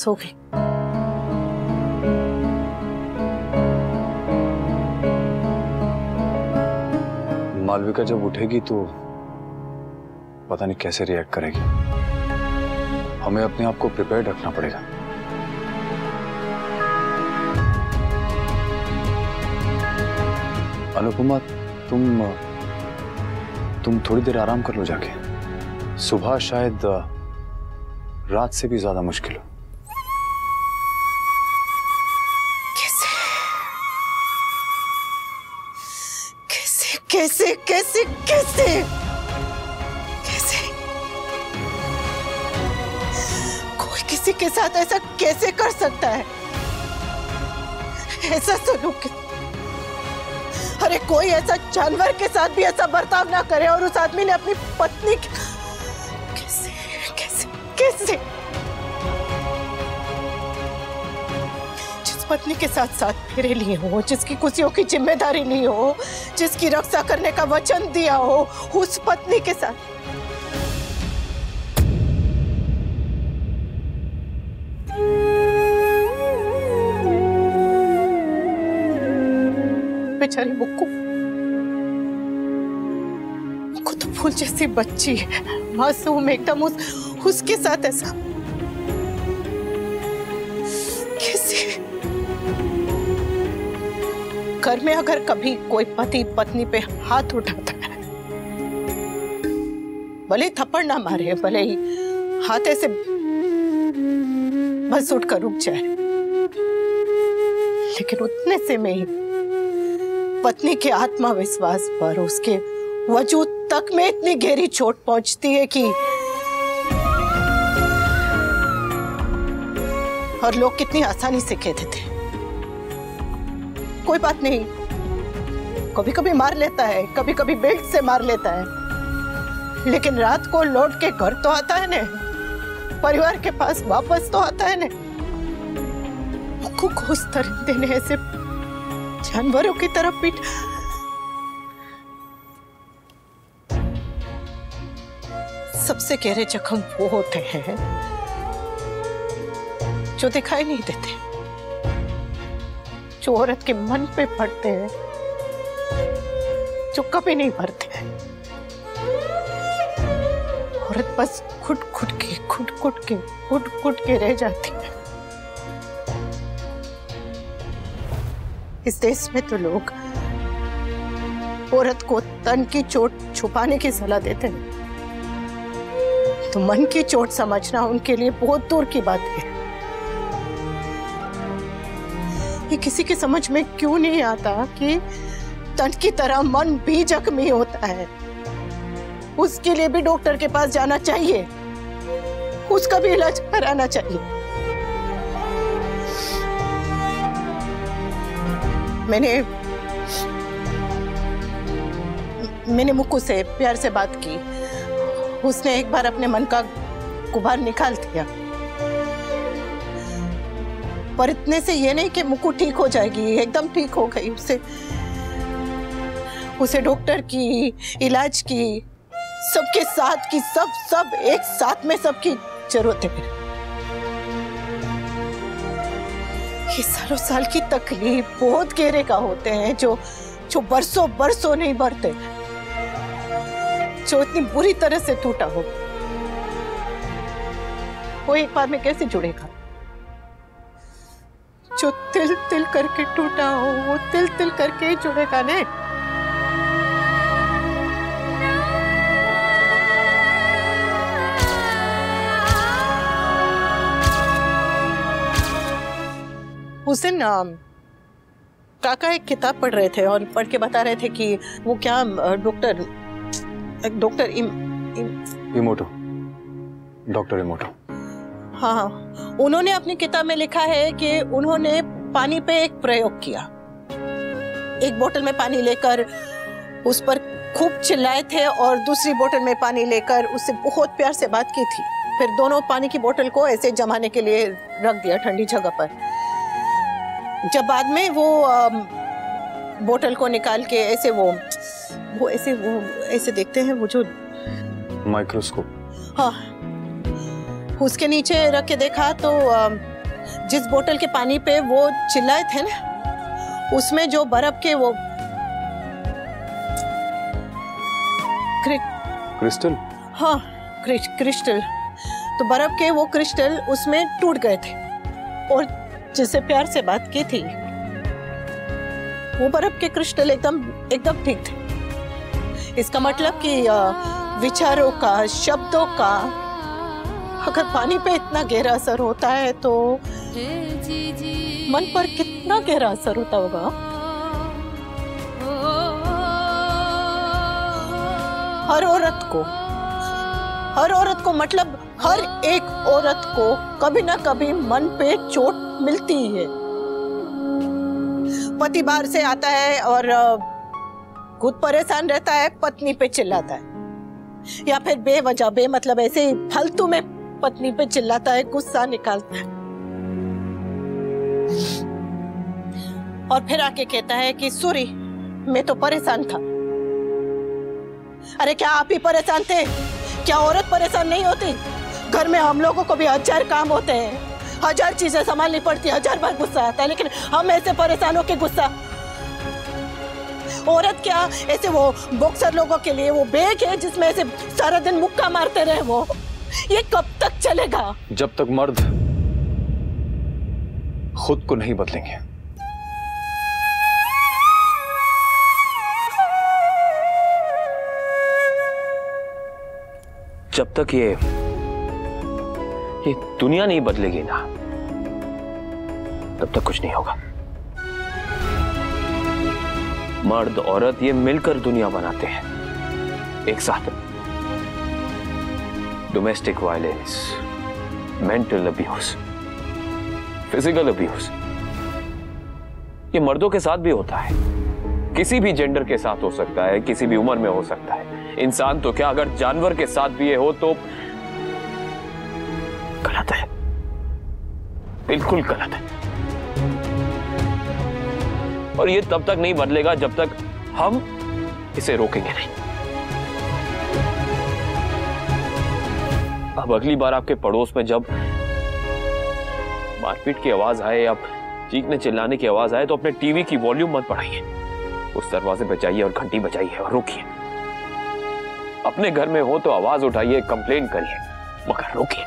सो गई। मालविका जब उठेगी तो पता नहीं कैसे रिएक्ट करेगी। हमें अपने आप को प्रिपेयर्ड रखना पड़ेगा। अनुपमा, तुम थोड़ी देर आराम कर लो जाके। सुबह शायद रात से भी ज्यादा मुश्किल हो। कैसे कैसे कैसे कैसे कोई किसी के साथ ऐसा कैसे कर सकता है? ऐसा सलूक, अरे कोई ऐसा जानवर के साथ भी ऐसा बर्ताव ना करे, और उस आदमी ने अपनी पत्नी कैसे कैसे कैसे पत्नी के साथ साथ फेरे लिए हो, जिसकी खुशियों की जिम्मेदारी ली हो, जिसकी रक्षा करने का वचन दिया हो, उस पत्नी के साथ बेचारी मुक्कू तो फूल जैसी बच्ची है, मासूम एकदम, उसके साथ ऐसा कैसे? घर में अगर कभी कोई पति पत्नी पे हाथ उठाता है, भले थप्पड़ ना मारे, भले ही हाथ ऐसे बस उठकर रुक जाए, लेकिन उतने से में ही पत्नी के आत्मविश्वास पर, उसके वजूद तक में इतनी गहरी चोट पहुंचती है कि और लोग कितनी आसानी से कहते थे कोई बात नहीं, कभी कभी मार लेता है, कभी कभी बेल्ट से मार लेता है, लेकिन रात को लौट के घर तो आता है ने, परिवार के पास वापस तो आता है ने। मुक्कू को उस दरिंदे ने ऐसे जानवरों की तरह पीट, सबसे गहरे जख्म वो होते हैं जो दिखाई नहीं देते, जो औरत के मन पे पड़ते हैं, जो कभी नहीं भरते हैं। औरत बस घुट घुट के रह जाती है। इस देश में तो लोग औरत को तन की चोट छुपाने की सलाह देते हैं, तो मन की चोट समझना उनके लिए बहुत दूर की बात है। ये किसी की समझ में क्यों नहीं आता कि तन की तरह मन भी जख्मी होता है, उसके लिए भी डॉक्टर के पास जाना चाहिए, उसका भी इलाज कराना चाहिए। मैंने मुक्कू से प्यार से बात की, उसने एक बार अपने मन का गुबार निकाल दिया, पर इतने से ये नहीं कि मुक्कू ठीक हो जाएगी, एकदम ठीक हो गई। उसे डॉक्टर की, इलाज की, सबके साथ की, सब एक साथ में सबकी जरूरत है। ये सालों साल की तकलीफ बहुत गहरे का होते हैं, जो बरसों नहीं बढ़ते, जो इतनी बुरी तरह से टूटा हो, वो एक बार में कैसे जुड़ेगा? जो तिल तिल करके टूटा हो, वो तिल तिल करके ही जुड़ेगा ने। उस दिन काका एक किताब पढ़ रहे थे और पढ़ के बता रहे थे कि वो क्या डॉक्टर इमोटो। हाँ, उन्होंने अपनी किताब में लिखा है कि उन्होंने पानी पे एक प्रयोग किया। एक बोतल में पानी लेकर उस पर खूब चिल्लाए थे और दूसरी बोतल में पानी लेकर उससे बहुत प्यार से बात की थी। फिर दोनों पानी की बोतल को ऐसे जमाने के लिए रख दिया ठंडी जगह पर। जब बाद में वो बोतल को निकाल के ऐसे वो ऐसे देखते हैं, वो जो माइक्रोस्कोप, हाँ, उसके नीचे रख के देखा तो जिस बोतल के पानी पे वो चिल्लाए थे ना, उसमें जो बर्फ के वो क्रिस्टल, हाँ क्रिस्टल, तो बर्फ के वो क्रिस्टल उसमें टूट गए थे और जिससे प्यार से बात की थी वो बर्फ के क्रिस्टल एकदम ठीक थे। इसका मतलब कि विचारों का, शब्दों का अगर पानी पे इतना गहरा असर होता है तो मन पर कितना गहरा असर होता होगा। हर औरत को मतलब हर एक औरत को कभी ना कभी मन पे चोट मिलती ही है। पति बाहर से आता है और खुद परेशान रहता है, पत्नी पे चिल्लाता है, या फिर बेवजह बेमतलब ऐसे ही फालतू में पत्नी पे चिल्लाता है, गुस्सा निकालता है और फिर आके कहता है कि सॉरी मैं तो परेशान था। अरे क्या आप ही परेशान थे? क्या औरत परेशान नहीं होती? घर में हम लोगों को भी 1000 काम होते हैं, 1000 चीजें संभालनी पड़ती है, 1000 बार गुस्सा आता है, लेकिन हम ऐसे परेशान होके गुस्सा। औरत क्या ऐसे वो बॉक्सर लोगों के लिए वो बैग है जिसमें ऐसे सारा दिन मुक्का मारते रहे, वो ये कब तक चलेगा? जब तक मर्द खुद को नहीं बदलेंगे। जब तक ये दुनिया नहीं बदलेगी ना, तब तक कुछ नहीं होगा। मर्द औरत ये मिलकर दुनिया बनाते हैं एक साथ। Domestic violence, mental abuse, physical abuse, ये मर्दों के साथ भी होता है, किसी भी जेंडर के साथ हो सकता है, किसी भी उम्र में हो सकता है। इंसान तो क्या, अगर जानवर के साथ भी ये हो तो गलत है, बिल्कुल गलत है। और ये तब तक नहीं बदलेगा जब तक हम इसे रोकेंगे नहीं। अब अगली बार आपके पड़ोस में जब मारपीट की आवाज आए या चीखने चिल्लाने की आवाज आए तो अपने टीवी की वॉल्यूम मत बढ़ाइए, उस दरवाजे पे जाइए और घंटी बजाइए और रोकिए। अपने घर में हो तो आवाज उठाइए, कंप्लेन करिए, मगर रोकिए।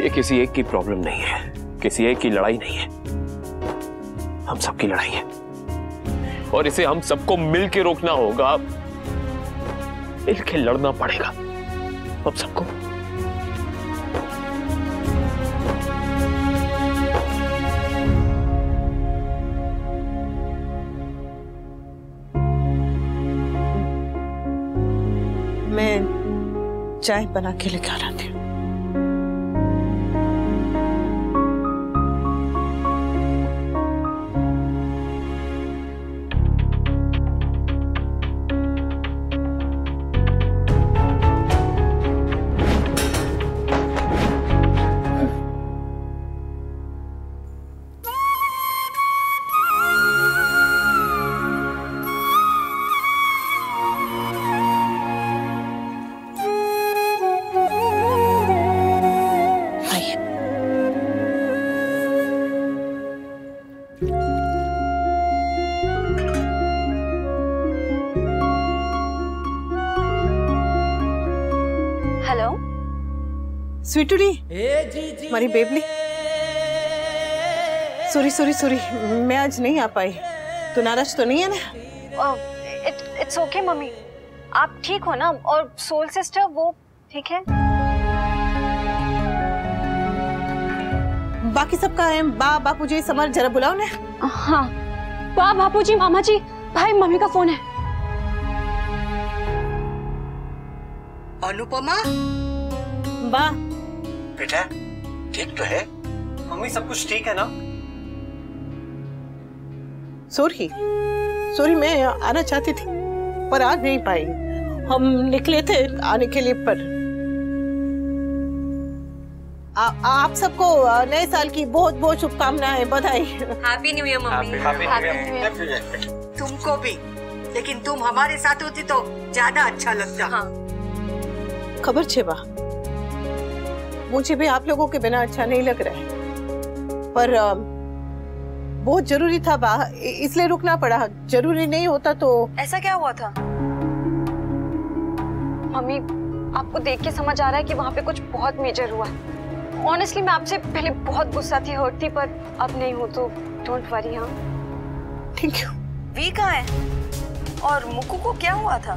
ये किसी एक की प्रॉब्लम नहीं है, किसी एक की लड़ाई नहीं है, हम सबकी लड़ाई है और इसे हम सबको मिलकर रोकना होगा, मिलकर लड़ना पड़ेगा हम सबको। मैं चाय बना के लेकर आती हूँ। स्वीटूडी, हमारी बेबली, सॉरी मैं आज नहीं आ पाई। तो नाराज तो नहीं है ना? इट्स ओके मम्मी, आप ठीक हो ना? और सोल सिस्टर वो ठीक है? बाकी सब कहाँ हैं? बापूजी, समर, जरा बुलाओ ना। हाँ, बापूजी, मामा जी, भाई, मम्मी का फोन है। अनुपमा, बा बेटा ठीक तो है? मम्मी सब कुछ ठीक है ना? सॉरी मैं आना चाहती थी पर आ नहीं पाई। हम निकले थे आने के लिए पर आप सबको नए साल की बहुत बहुत शुभकामनाएं, बधाई। Happy new year mummy. Happy new year तुमको भी, लेकिन तुम हमारे साथ होती तो ज्यादा अच्छा लगता। खबर छे बा, मुझे भी आप लोगों के बिना अच्छा नहीं लग रहा है, पर बहुत जरूरी था इसलिए रुकना पड़ा। जरूरी नहीं होता तो। ऐसा क्या हुआ था मम्मी? आपको देख के समझ आ रहा है कि वहाँ पे कुछ बहुत मेजर हुआ है। ऑनेस्टली मैं आपसे पहले बहुत गुस्सा थी, हर्ट थी, पर अब नहीं हो तो डोंट वरी। हाँ थैंक यू। वी कहाँ है और मुक्कू को क्या हुआ था?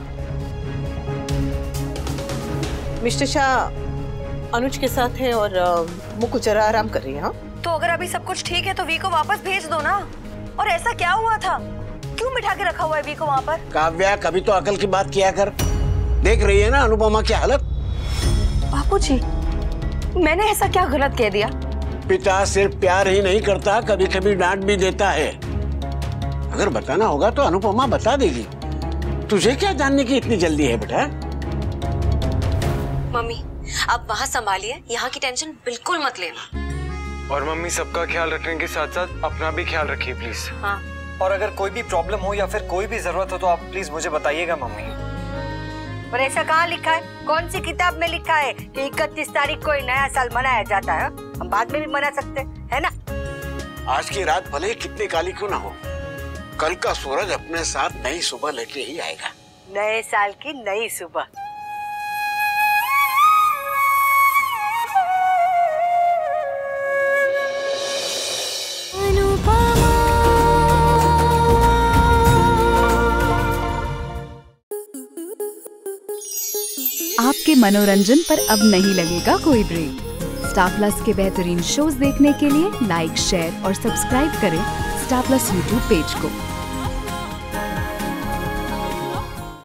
मिस्टर शाह अनुज के साथ है और मुक्कू जरा आराम कर रही है। हाँ तो अगर अभी सब कुछ ठीक है तो वी को वापस भेज दो ना। और ऐसा क्या हुआ था, क्यों बिठा के रखा हुआ है वी को वहाँ पर? काव्या, कभी तो अकल की बात किया कर। देख रही है ना अनुपमा की हालत। बापूजी, मैंने ऐसा क्या गलत कह दिया? पिता सिर्फ प्यार ही नहीं करता, कभी कभी डांट भी देता है। अगर बताना होगा तो अनुपमा बता देगी। तुझे क्या जानने की इतनी जल्दी है बेटा? मम्मी आप वहाँ संभालिए, यहाँ की टेंशन बिल्कुल मत लेना। और मम्मी सबका ख्याल रखने के साथ साथ अपना भी ख्याल रखिए प्लीज। हाँ। और अगर कोई भी प्रॉब्लम हो या फिर कोई भी जरूरत हो तो आप प्लीज मुझे बताइएगा मम्मी। पर ऐसा कहाँ लिखा है, कौन सी किताब में लिखा है कि 31 तारीख को नया साल मनाया जाता है? हम बाद में भी मना सकते है ना। आज की रात भले ही कितनी काली क्यों ना हो, कल का सूरज अपने साथ नई सुबह लेके ही आएगा। नए साल की नई सुबह। आपके मनोरंजन पर अब नहीं लगेगा कोई ब्रेक। स्टार प्लस के बेहतरीन शोज देखने के लिए लाइक, शेयर और सब्सक्राइब करें स्टार प्लस यूट्यूब पेज को।